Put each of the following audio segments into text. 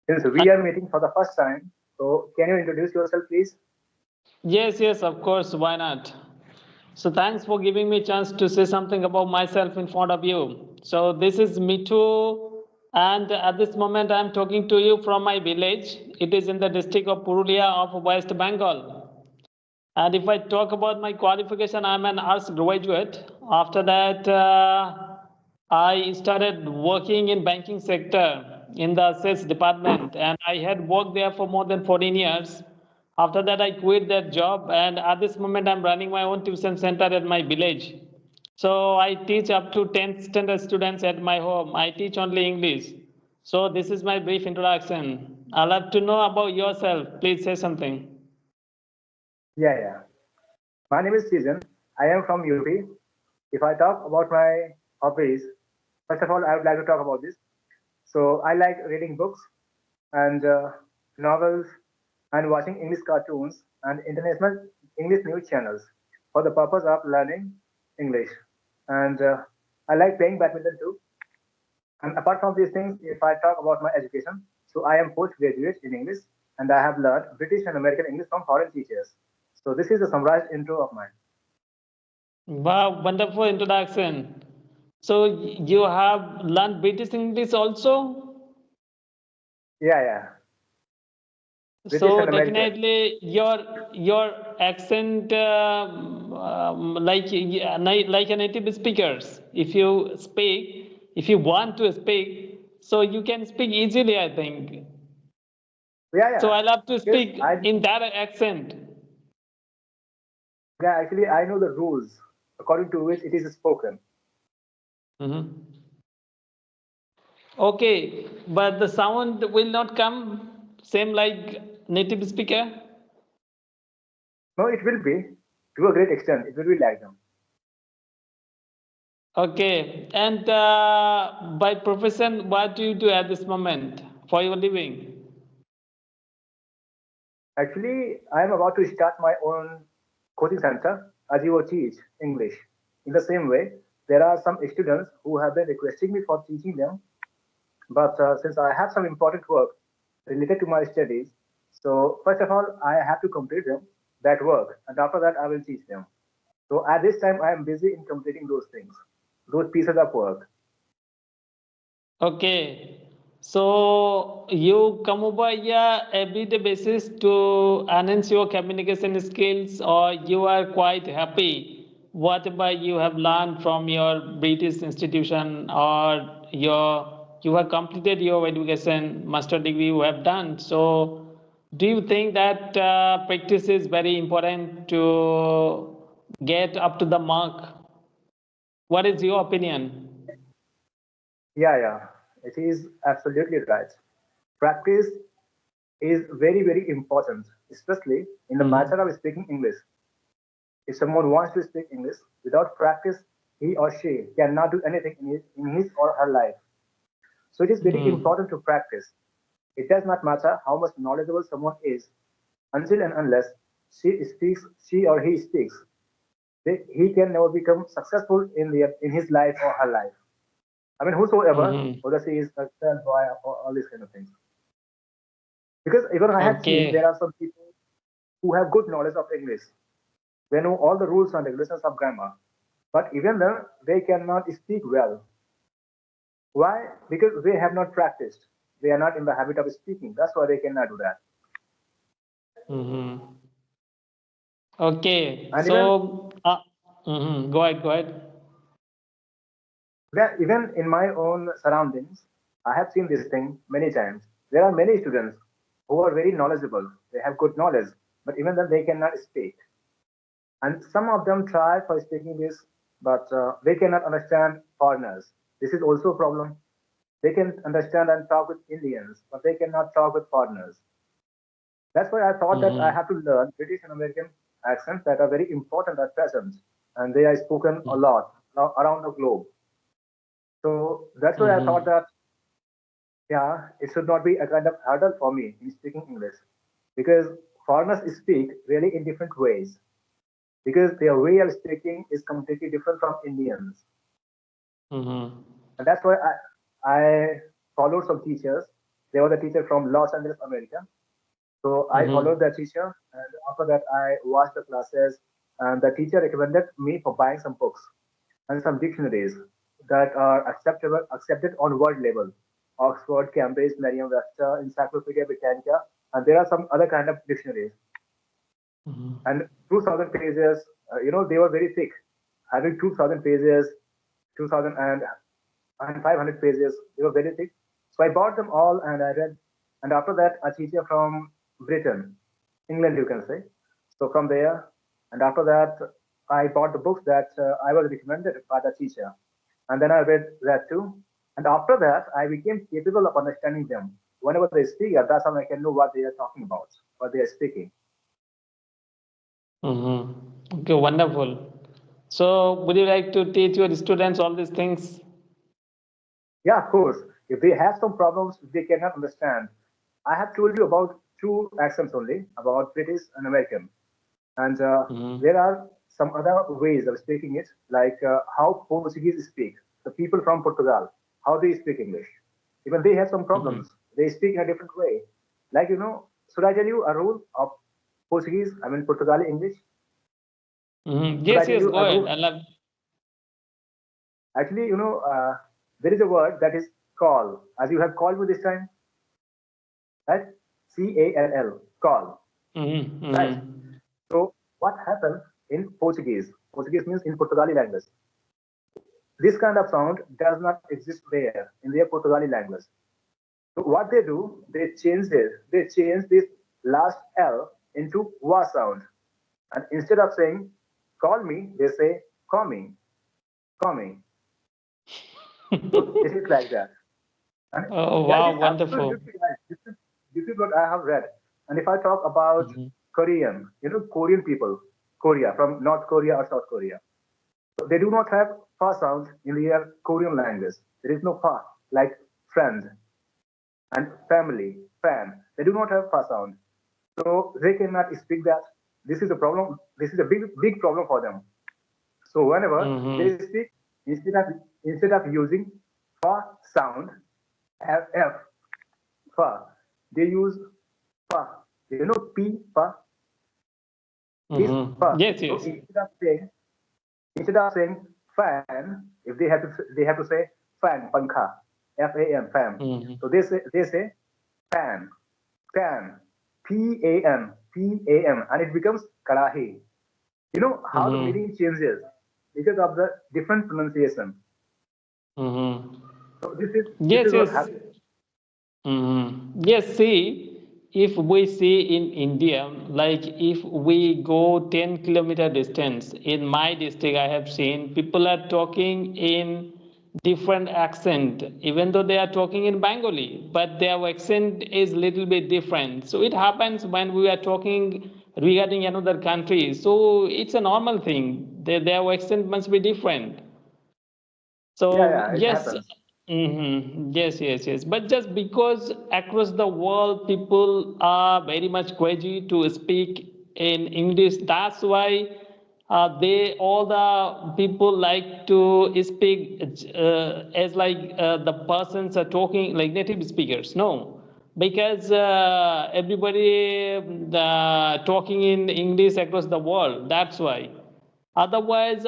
Since we are meeting for the first time, so can you introduce yourself, please? Yes, yes, of course. Why not? So thanks for giving me a chance to say something about myself in front of you. So this is Mitu, and at this moment I'm talking to you from my village. It is in the district of Purulia of West Bengal. And if I talk about my qualification, I'm an arts graduate. After that, I started working in banking sector in the sales department, and I had worked there for more than 14 years. After that, I quit that job, and at this moment, I'm running my own tuition center at my village. So I teach up to 10th standard students at my home. I teach only English. So this is my brief introduction. I'd love to know about yourself. Please say something. Yeah, yeah. My name is Seekhen. I am from UP. If I talk about my hobbies, first of all, I would like to talk about this. So I like reading books and novels and watching English cartoons and international English news channels for the purpose of learning English. And I like playing badminton too. And apart from these things, if I talk about my education, so I am postgraduate in English and I have learned British and American English from foreign teachers. So this is a summarized intro of mine. Wow, wonderful introduction. So you have learned British English also? Yeah, yeah. British So and American. definitely your accent like a native speakers. If you want to speak, so you can speak easily, I think. Yeah, So yeah. I love to Because speak in that accent. yeah, actually I know the rules according to which it is spoken. Mhm. Okay, but the sound will not come same like native speaker. No, it will be to a great extent. It will be like them. Okay, and by profession, what do you do at this moment for your living? Actually, I am about to start my own coaching center as you will teach English. In the same way, there are some students who have been requesting me for teaching them, but since I have some important work related to my studies, so first of all, I have to complete them that work, and after that, I will teach them. So at this time, I am busy in completing those things, those pieces of work. Okay, so you come over here everyday basis to enhance your communication skills, or you are quite happy whatever you have learned from your British institution, or you have completed your education master degree you have done. So do you think that practice is very important to get up to the mark? What is your opinion? Yeah, yeah, it is absolutely right. Practice is very, very important, especially in the matter Mhm. of speaking English. If someone wants to speak English without practice, he or she cannot do anything in his or her life. So it is very Mhm. important to practice. It does not matter how much knowledgeable someone is, until and unless she or he speaks, he can never become successful in his life or her life. I mean, whosoever, Mhm. whether she is a girl, boy, or all these kind of things. Because even I have seen there Okay. are some people who have good knowledge of English. They know all the rules and regulations of grammar, but even then they cannot speak well. Why? Because they have not practiced. They are not in the habit of speaking. That's why they cannot do that. Mhm. Okay. And So, go ahead. Go ahead. even in my own surroundings, I have seen this thing many times. There are many students who are very knowledgeable. They have good knowledge, but even then they cannot speak. And some of them try for speaking this, but they cannot understand foreigners. This is also a problem. They can understand and talk with Indians, but they cannot talk with foreigners. That's why I thought that I Mhm. have to learn British and American accents that are very important at present, and they are spoken a lot around the globe. So that's why I thought Mhm. that yeah, it should not be a kind of hurdle for me in speaking English, because foreigners speak really in different ways. Because their way of speaking is completely different from Indians, Mhm. and that's why I followed some teachers There was a teacher from Los Angeles, America. So I followed Mm-hmm. the teacher, and after that I watched the classes, and the teacher recommended me for buying some books and some dictionaries that are accepted on world level. Oxford, Cambridge, Merriam-Webster, Encyclopedia Britannica, and there are some other kind of dictionaries. And 2,000 pages, they were very thick, having 2,000 pages, 2,000 and 500 pages. They were very thick. So I bought them all and I read. And after that, a teacher from Britain, England, you can say. So from there, and after that, I bought the books that I was recommended by the teacher. And then I read that too. And after that, I became capable of understanding them. Whenever they speak, at that time I can know what they are talking about, what they are speaking. Mm-hmm. Okay, wonderful. So, would you like to teach your students all these things? Yeah, of course. If they have some problems they cannot understand, I have told you about two accents only, about British and American. And Mm-hmm. there are some other ways of speaking it, like how Portuguese speak. The people from Portugal, how they speak English. Even they have some Mm-hmm. problems. They speak in a different way. Like, should I tell you a rule of Portuguese, I mean Portugali English? Mm-hmm. Should I Yes, tell yes, you go a ahead. rule? I love. Actually, there is a word that is call. As you have called me this time, right? Call, call, Mm-hmm. right? Mm-hmm. So what happens in Portuguese? Portuguese means in Portugali language. This kind of sound does not exist there in their Portugali language. So what they do, they change this last L into wa sound. And instead of saying call me, they say call me, call me. So it is like that. And Oh, yeah, it wow, is wonderful. absolutely right. This is what I have read. And if I talk about Mm-hmm. Korean, Korean people, Korea, from North Korea or South Korea, so they do not have fa sound in their Korean language. There is no fa, like friend and family, fan. They do not have fa sound. So they cannot speak that. This is a problem. This is a big problem for them. So whenever they Mm-hmm. speak, instead of using fa sound, f fa, they use fa. P fa, this Mm-hmm. fa. Yes, So yes. instead of saying fan, if they have to say fan, pankha, fan. Mm-hmm. So they say fan, fan, pan, and it becomes karahi. You know how the Mm-hmm. meaning changes because of the different pronunciation. Mm-hmm. So this is Yes, what yes. happens. Yes, see, if we see in India, like if we go 10 kilometer distance, in my district, I have seen people are talking in different accent, even though they are talking in Bengali, but their accent is little bit different. So it happens when we are talking regarding another country. So it's a normal thing. Their accent must be different. Yeah, So yeah, it yes, happens. yes, yes, yes. But just because across the world people are very much crazy to speak in English, that's why they all the people like to speak as like the persons are talking like native speakers. No, because everybody talking in English across the world. That's why. Otherwise,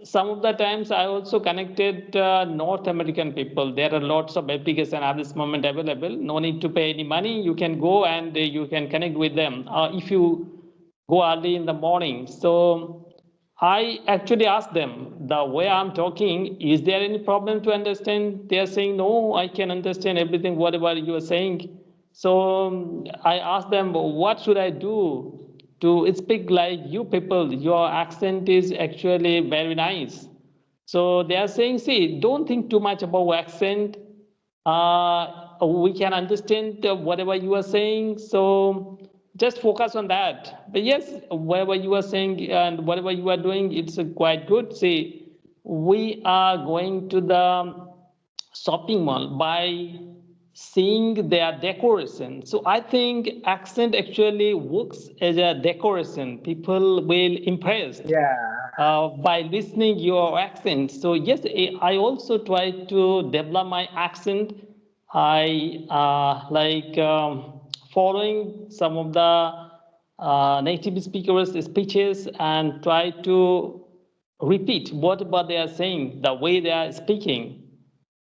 some of the times I also connected North American people. There are lots of applications at this moment available. No need to pay any money. You can go and you can connect with them if you go early in the morning. So I actually asked them the way I'm talking, is there any problem to understand? They are saying, no, I can understand everything, whatever you are saying. So I asked them, what should I do to speak like you people? Your accent is actually very nice. So they are saying, see, don't think too much about accent. We can understand whatever you are saying. So just focus on that. But yes, whatever you are saying and whatever you are doing, it's quite good. See, we are going to the shopping mall by seeing their decoration. So I think accent actually works as a decoration. People will impressed Yeah, by listening your accent. So yes, I also try to develop my accent I like following some of the native speakers' speeches and try to repeat what they are saying, the way they are speaking.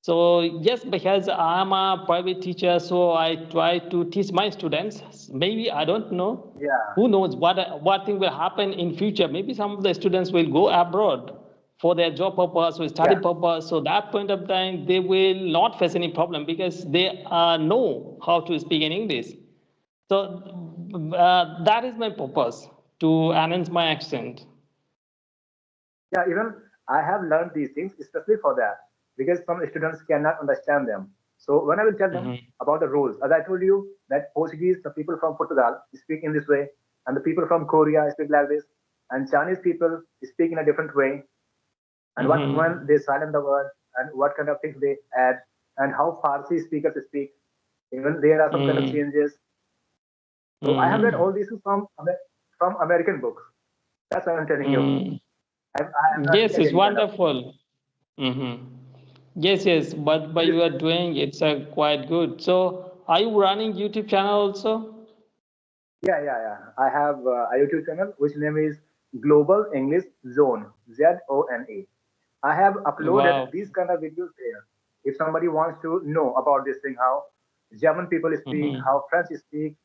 So yes, because I'm a private teacher, so I try to teach my students. Maybe I don't know. Yeah, Who knows what thing will happen in future? Maybe some of the students will go abroad for their job purpose or study yeah, purpose. So that point of time, they will not face any problem because they know how to speak in English. So that is my purpose to enhance my accent. yeah. Even I have learned these things especially for that because some students cannot understand them. So when I will tell them Mhm. about the rules, as I told you that Portuguese, the people from Portugal speak in this way, and the people from Korea speak like this, and Chinese people speak in a different way, and what when Mhm. they silent the word, and what kind of things they add, and how Farsi speakers speak. Even there are some kind of Mhm. changes. So I have read all Mhm. these from American books. That's what I'm telling you. Mhm. I have not Yes, read it's any kind of. wonderful. Mm-hmm. Yes, yes, but you are doing it's quite good. So, are you running YouTube channel also? Yeah, yeah, yeah. I have a YouTube channel which name is Global English Zone, Zone. I have uploaded Wow. these kind of videos there. If somebody wants to know about this thing, how German people speak, Mm-hmm. how French speak,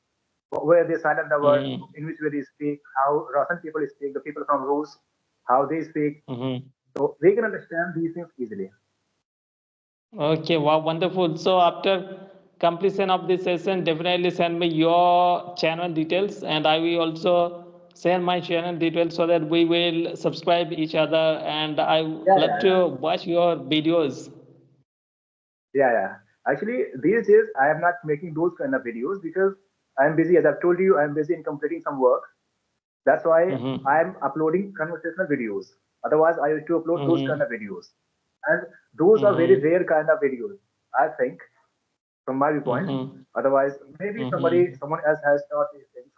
where they silent the word, Mm-hmm. in which way they speak, how Russian people speak, the people from Rus, how they speak, Mm-hmm. so they can understand these things easily. Okay, wow, wonderful. So, after completion of this session, definitely send me your channel details, and I will also send my channel details so that we will subscribe each other. And I Yeah, love yeah, yeah. to watch your videos. Yeah, yeah. Actually, these days I am not making those kind of videos because I'm busy. As I've told you, I'm busy in completing some work. That's why Mm-hmm. I'm uploading conversational videos. Otherwise, I used to upload those kind Mm-hmm. of videos. And those are very Mm-hmm. rare kind of videos, I think, from my viewpoint. Mm-hmm. Otherwise, maybe Mm-hmm. someone else has taught these things.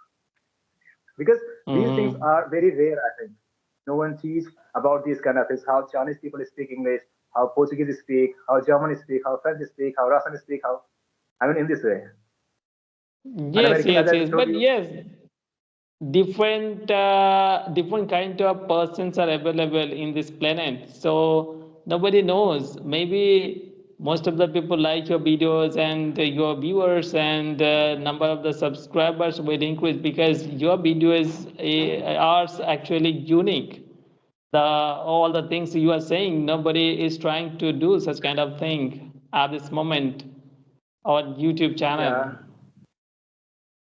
Because these things Mm-hmm. are very rare, I think. No one teaches about these kind of things, how Chinese people speak English, how Portuguese speak, how German speak, how French speak, how Russian speak, how, I mean, in this way. And Yes, American, as yes, I yes. told But you, yes, different kind of persons are available in this planet. So nobody knows. Maybe most of the people like your videos and your viewers and number of the subscribers will increase because your videos are actually unique. The all the things you are saying, nobody is trying to do such kind of thing at this moment on YouTube channel. yeah,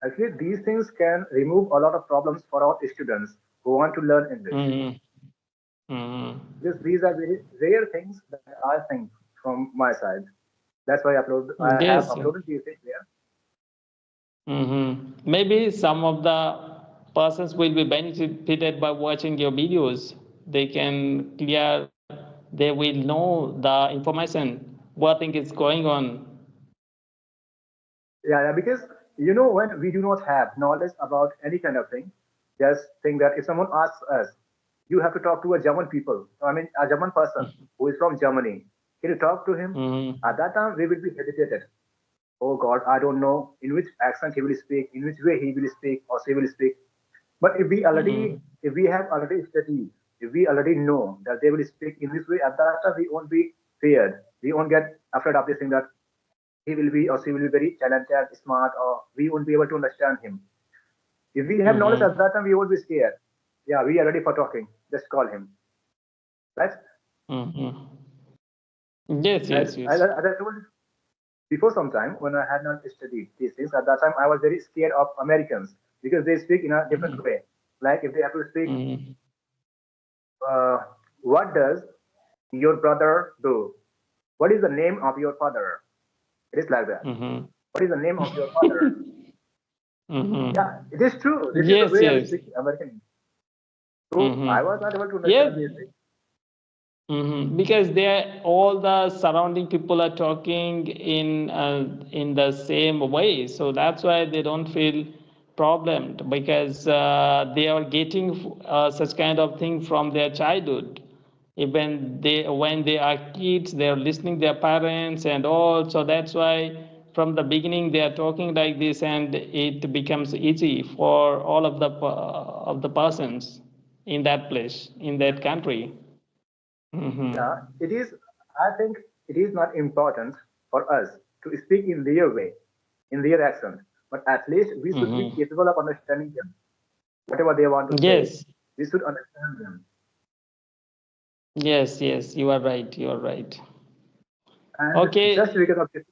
actually, these things can remove a lot of problems for our students who want to learn English. Mhm. Mhm. Because these are very rare things that I think from my side. That's why I have Yes. uploaded these things there. Maybe some of the persons will be benefited by watching your videos. They can clear, they will know the information, what thing is going on. Yeah, yeah, because when we do not have knowledge about any kind of thing, just think that if someone asks us, you have to talk to a German people, I mean a German person who is from Germany. Can you talk to him? At Mm-hmm. that time, we will be hesitated. Oh God, I don't know in which accent he will speak, in which way he will speak or she will speak. But Mm-hmm. if we have already studied, if we already know that they will speak in this way, at that time we won't be feared. We won't get afraid of this thing that he will be or she will be very talented, smart, or we won't be able to understand him. If we have knowledge at Mm-hmm. that time, we won't be scared. Yeah, we are ready for talking. Just call him. Right? Mm-hmm. Yes, As, yes, yes. as I told you before some time, when I had not studied these things, at that time I was very scared of Americans because they speak in a different Mm-hmm. way. Like if they have to speak, Mm-hmm. uh, what does your brother do? What is the name of your father? It is like that. Mm-hmm. What is the name of your father? Yeah, Mm-hmm. it is true. This is the Yes, way of yes. speaking American. So I was not Mm-hmm. able to Yes, understand these things. because they all the surrounding people are talking in the same way, so that's why they don't feel problemed because they are getting such kind of thing from their childhood. Even they when they are kids, they are listening their parents and all. So that's why from the beginning they are talking like this, and it becomes easy for all of the persons in that place, in that country. Yeah, Hmm. it is. I think it is not important for us to speak in their way, in their accent, but at least we should be Hmm. capable of understanding them. Whatever they want to say, Yes, we should understand them. yes, yes. You are right. You are right. And just Okay. because of this,